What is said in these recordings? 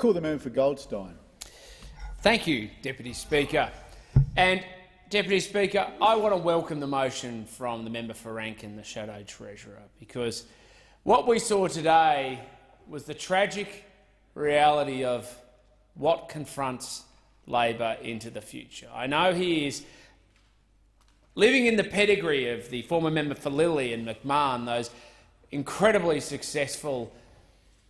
Call the member for Goldstein. Thank you, Deputy Speaker. And, Deputy Speaker, I want to welcome the motion from the member for Rankin, the Shadow Treasurer, because what we saw today was the tragic reality of what confronts Labor into the future. I know he is living in the pedigree of the former member for Lilly and McMahon, those incredibly successful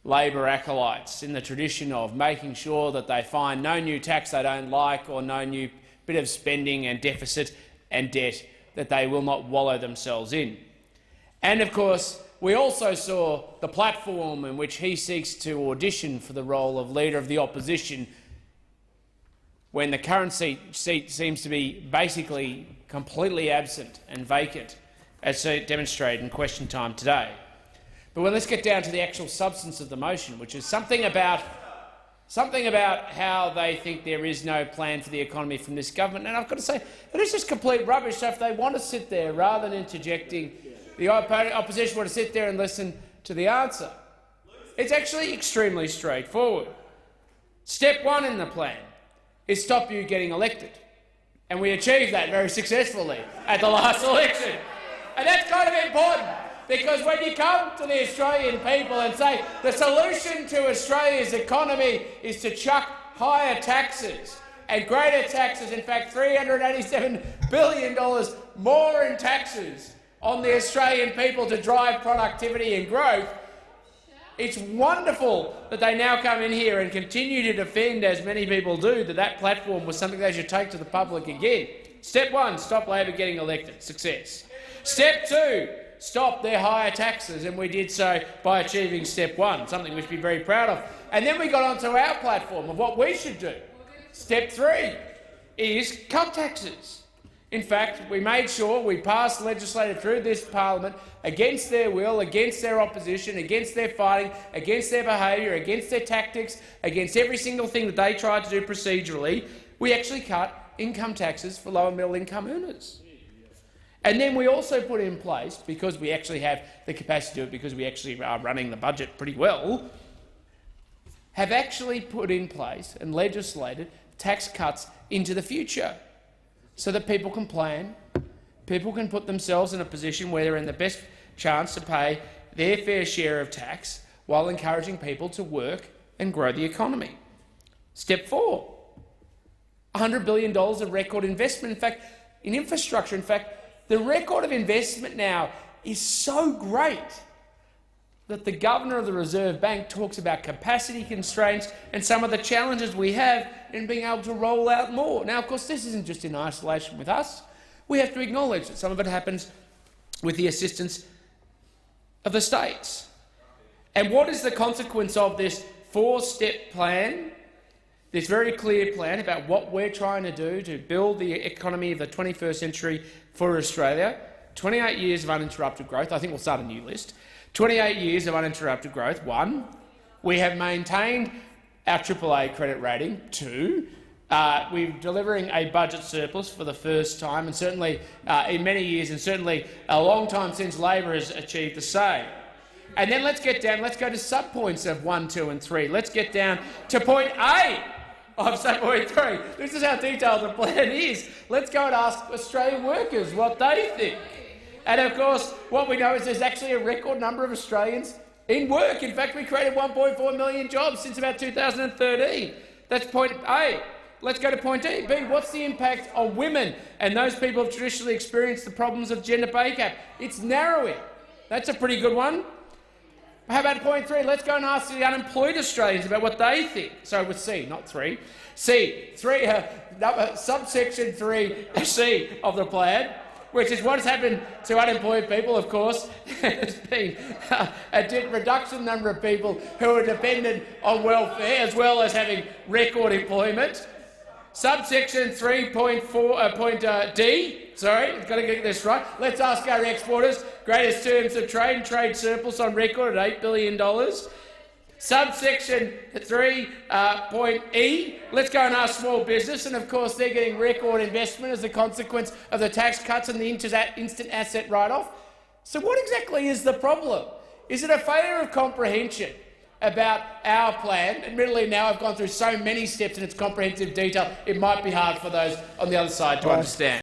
Labor acolytes in the tradition of making sure that they find no new tax they don't like or no new bit of spending and deficit and debt that they will not wallow themselves in. And, of course, we also saw the platform in which he seeks to audition for the role of Leader of the Opposition when the current seat seems to be basically completely absent and vacant, as demonstrated in question time today. But let's get down to the actual substance of the motion, which is something about how they think there is no plan for the economy from this government. And I've got to say, it is just complete rubbish. So if they want to sit there, rather than interjecting, the opposition want to sit there and listen to the answer. It's actually extremely straightforward. Step one in the plan is stop you getting elected. And we achieved that very successfully at the last election. And that's kind of important. Because when you come to the Australian people and say the solution to Australia's economy is to chuck higher taxes and greater taxes, in fact $387 billion more in taxes on the Australian people to drive productivity and growth, it's wonderful that they now come in here and continue to defend, as many people do, that that platform was something they should take to the public again. Step one, stop Labor getting elected. Success. Step two, stop their higher taxes, and we did so by achieving step one, something we should be very proud of. And then we got onto our platform of what we should do. Step three is cut taxes. In fact, we made sure we passed legislation through this parliament against their will, against their opposition, against their fighting, against their behaviour, against their tactics, against every single thing that they tried to do procedurally. We actually cut income taxes for lower middle income earners. And then we also put in place, because we actually have the capacity to do it, because we actually are running the budget pretty well, have actually put in place and legislated tax cuts into the future so that people can plan, people can put themselves in a position where they're in the best chance to pay their fair share of tax while encouraging people to work and grow the economy. Step four, $100 billion of record investment, in fact, in infrastructure. In fact, the record of investment now is so great that the Governor of the Reserve Bank talks about capacity constraints and some of the challenges we have in being able to roll out more. Now, of course, this isn't just in isolation with us. We have to acknowledge that some of it happens with the assistance of the states. And what is the consequence of this four-step plan, this very clear plan about what we're trying to do to build the economy of the 21st century for Australia? 28 years of uninterrupted growth. I think we'll start a new list. 28 years of uninterrupted growth. One, we have maintained our AAA credit rating. Two, we're delivering a budget surplus for the first time, and certainly in many years, and certainly a long time since Labor has achieved the same. And then let's get down, let's go to sub-points of 1, 2 and 3. Let's get down to point A of sub-point 3. This is how detailed the plan is. Let's go and ask Australian workers what they think. And of course, what we know is there's actually a record number of Australians in work. In fact, we created 1.4 million jobs since about 2013. That's point A. Let's go to point B. What's the impact on women and those people who have traditionally experienced the problems of gender pay gap? It's narrowing. That's a pretty good one. How about point 3? Let's go and ask the unemployed Australians about what they think. So with C, not 3. C, subsection 3C of the plan, which is what has happened to unemployed people, of course. There's been a reduction number of people who are dependent on welfare, as well as having record employment. Subsection 3.4, D, sorry, I've got to get this right. Let's ask our exporters, greatest terms of trade and trade surplus on record at $8 billion. Subsection 3.E, let's go and ask small business, and of course they're getting record investment as a consequence of the tax cuts and the instant asset write-off. So what exactly is the problem? Is it a failure of comprehension about our plan. Admittedly, now I've gone through so many steps in its comprehensive detail, it might be hard for those on the other side to understand.